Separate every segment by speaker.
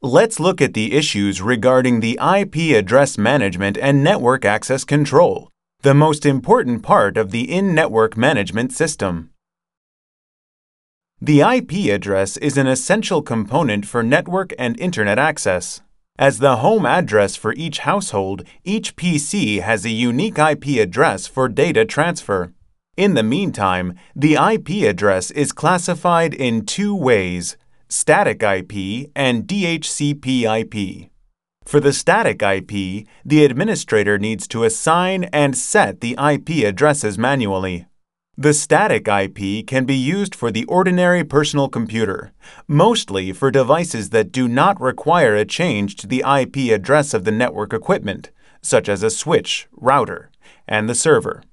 Speaker 1: Let's look at the issues regarding the IP address management and network access control, the most important part of the in-network management system. The IP address is an essential component for network and Internet access. As the home address for each household, each PC has a unique IP address for data transfer. In the meantime, the IP address is classified in two ways: static IP and DHCP IP. For the static IP, the administrator needs to assign and set the IP addresses manually. The static IP can be used for the ordinary personal computer, mostly for devices that do not require a change to the IP address of the network equipment, such as a switch, router, and the server.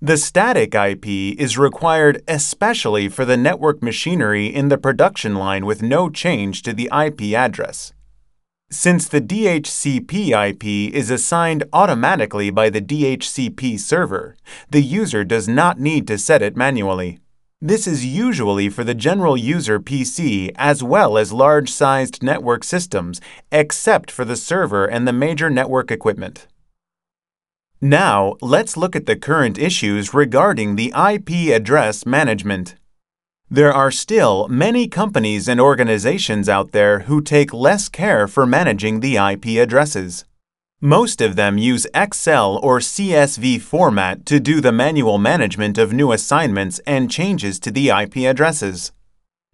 Speaker 1: The static IP is required especially for the network machinery in the production line with no change to the IP address. Since the DHCP IP is assigned automatically by the DHCP server, the user does not need to set it manually. This is usually for the general user PC as well as large-sized network systems, except for the server and the major network equipment. Now, let's look at the current issues regarding the IP address management. There are still many companies and organizations out there who take less care for managing the IP addresses. Most of them use Excel or CSV format to do the manual management of new assignments and changes to the IP addresses.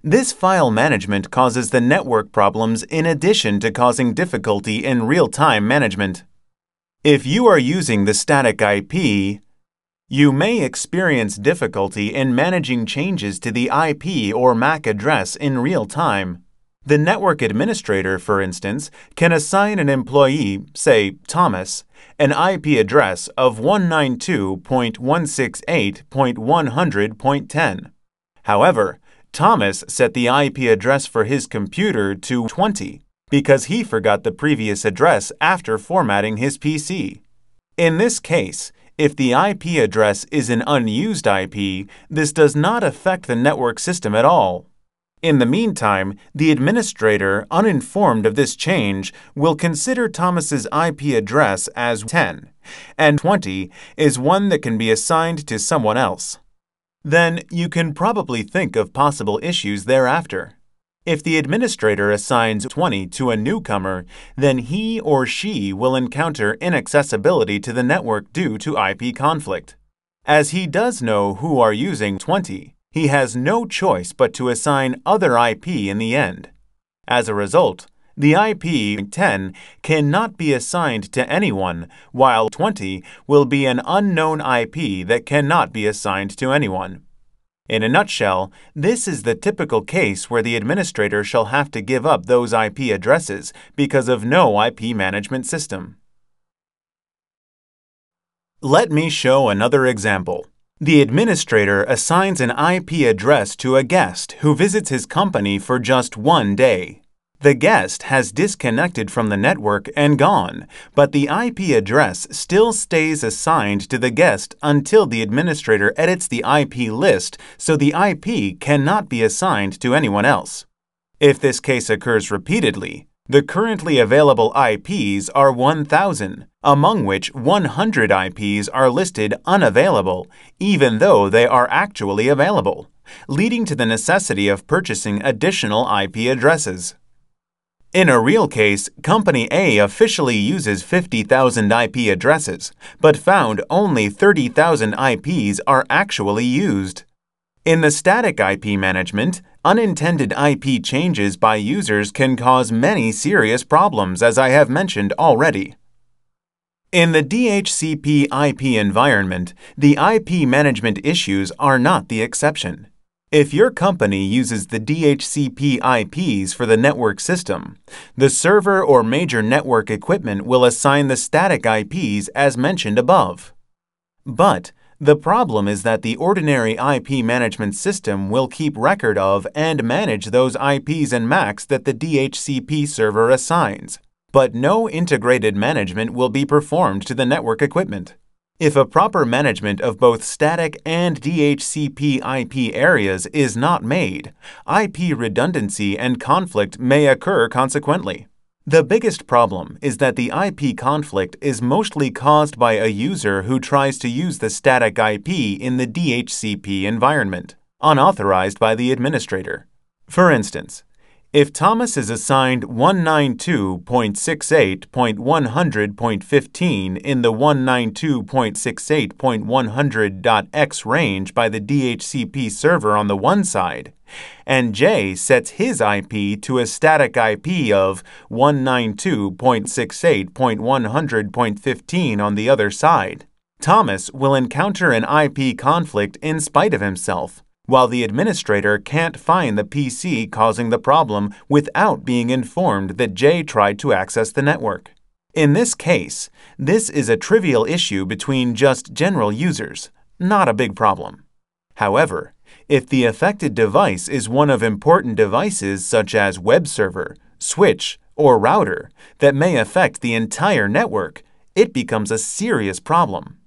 Speaker 1: This file management causes the network problems in addition to causing difficulty in real-time management. If you are using the static IP, you may experience difficulty in managing changes to the IP or MAC address in real time. The network administrator, for instance, can assign an employee, say Thomas, an IP address of 192.168.100.10. However, Thomas set the IP address for his computer to 20 because he forgot the previous address after formatting his PC. In this case, if the IP address is an unused IP, this does not affect the network system at all. In the meantime, the administrator, uninformed of this change, will consider Thomas's IP address as 10, and 20 is one that can be assigned to someone else. Then you can probably think of possible issues thereafter. If the administrator assigns 20 to a newcomer, then he or she will encounter inaccessibility to the network due to IP conflict. As he does know who are using 20, he has no choice but to assign other IP in the end. As a result, the IP 10 cannot be assigned to anyone, while 20 will be an unknown IP that cannot be assigned to anyone. In a nutshell, this is the typical case where the administrator shall have to give up those IP addresses because of no IP management system. Let me show another example. The administrator assigns an IP address to a guest who visits his company for just one day. The guest has disconnected from the network and gone, but the IP address still stays assigned to the guest until the administrator edits the IP list so the IP cannot be assigned to anyone else. If this case occurs repeatedly, the currently available IPs are 1,000, among which 100 IPs are listed unavailable, even though they are actually available, leading to the necessity of purchasing additional IP addresses. In a real case, Company A officially uses 50,000 IP addresses, but found only 30,000 IPs are actually used. In the static IP management, unintended IP changes by users can cause many serious problems, as I have mentioned already. In the DHCP IP environment, the IP management issues are not the exception. If your company uses the DHCP IPs for the network system, the server or major network equipment will assign the static IPs as mentioned above. But the problem is that the ordinary IP management system will keep record of and manage those IPs and MACs that the DHCP server assigns, but no integrated management will be performed to the network equipment. If a proper management of both static and DHCP IP areas is not made, IP redundancy and conflict may occur consequently. The biggest problem is that the IP conflict is mostly caused by a user who tries to use the static IP in the DHCP environment, unauthorized by the administrator. For instance, if Thomas is assigned 192.68.100.15 in the 192.68.100.x range by the DHCP server on the one side, and Jay sets his IP to a static IP of 192.68.100.15 on the other side, Thomas will encounter an IP conflict in spite of himself, while the administrator can't find the PC causing the problem without being informed that Jay tried to access the network. In this case, this is a trivial issue between just general users, not a big problem. However, if the affected device is one of important devices such as web server, switch, or router that may affect the entire network, it becomes a serious problem.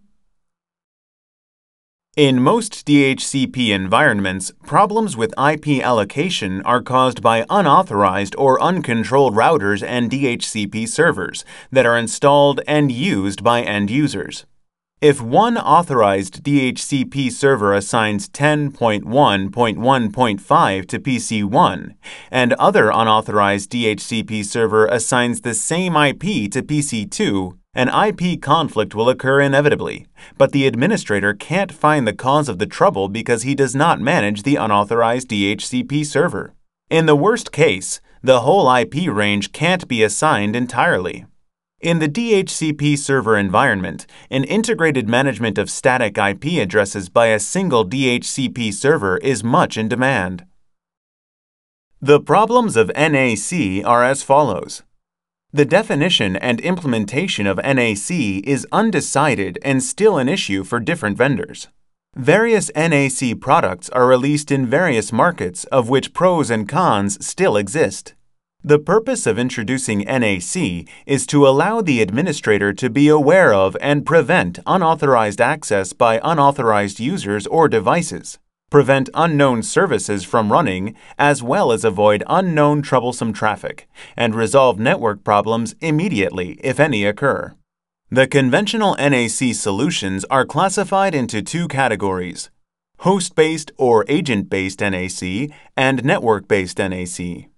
Speaker 1: In most DHCP environments, problems with IP allocation are caused by unauthorized or uncontrolled routers and DHCP servers that are installed and used by end users. If one authorized DHCP server assigns 10.1.1.5 to PC1, and other unauthorized DHCP server assigns the same IP to PC2, an IP conflict will occur inevitably, but the administrator can't find the cause of the trouble because he does not manage the unauthorized DHCP server. In the worst case, the whole IP range can't be assigned entirely. In the DHCP server environment, an integrated management of static IP addresses by a single DHCP server is much in demand. The problems of NAC are as follows. The definition and implementation of NAC is undecided and still an issue for different vendors. Various NAC products are released in various markets, of which pros and cons still exist. The purpose of introducing NAC is to allow the administrator to be aware of and prevent unauthorized access by unauthorized users or devices, prevent unknown services from running, as well as avoid unknown troublesome traffic, and resolve network problems immediately if any occur. The conventional NAC solutions are classified into two categories: host-based or agent-based NAC and network-based NAC.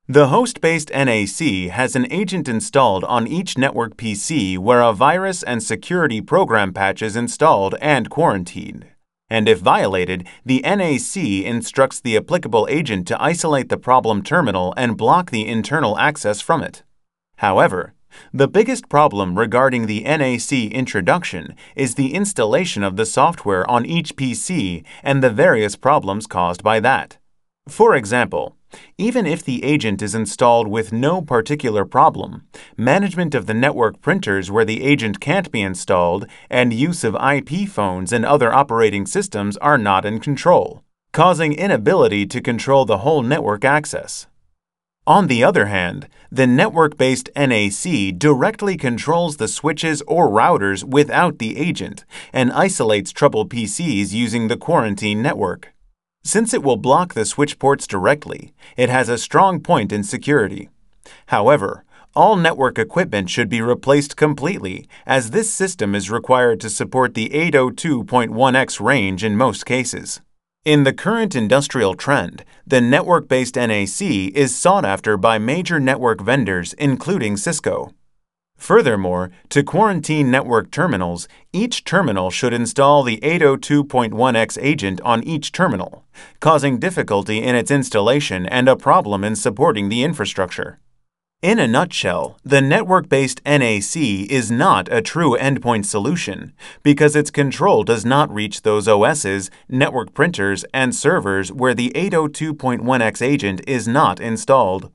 Speaker 1: The host-based NAC has an agent installed on each network PC where a virus and security program patch is installed and quarantined. And if violated, the NAC instructs the applicable agent to isolate the problem terminal and block the internal access from it. However, the biggest problem regarding the NAC introduction is the installation of the software on each PC and the various problems caused by that. For example, even if the agent is installed with no particular problem, management of the network printers where the agent can't be installed and use of IP phones and other operating systems are not in control, causing inability to control the whole network access. On the other hand, the network-based NAC directly controls the switches or routers without the agent and isolates troubled PCs using the quarantine network. Since it will block the switch ports directly, it has a strong point in security. However, all network equipment should be replaced completely, as this system is required to support the 802.1x range in most cases. In the current industrial trend, the network-based NAC is sought after by major network vendors, including Cisco. Furthermore, to quarantine network terminals, each terminal should install the 802.1x agent on each terminal, causing difficulty in its installation and a problem in supporting the infrastructure. In a nutshell, the network-based NAC is not a true endpoint solution because its control does not reach those OSs, network printers, and servers where the 802.1x agent is not installed.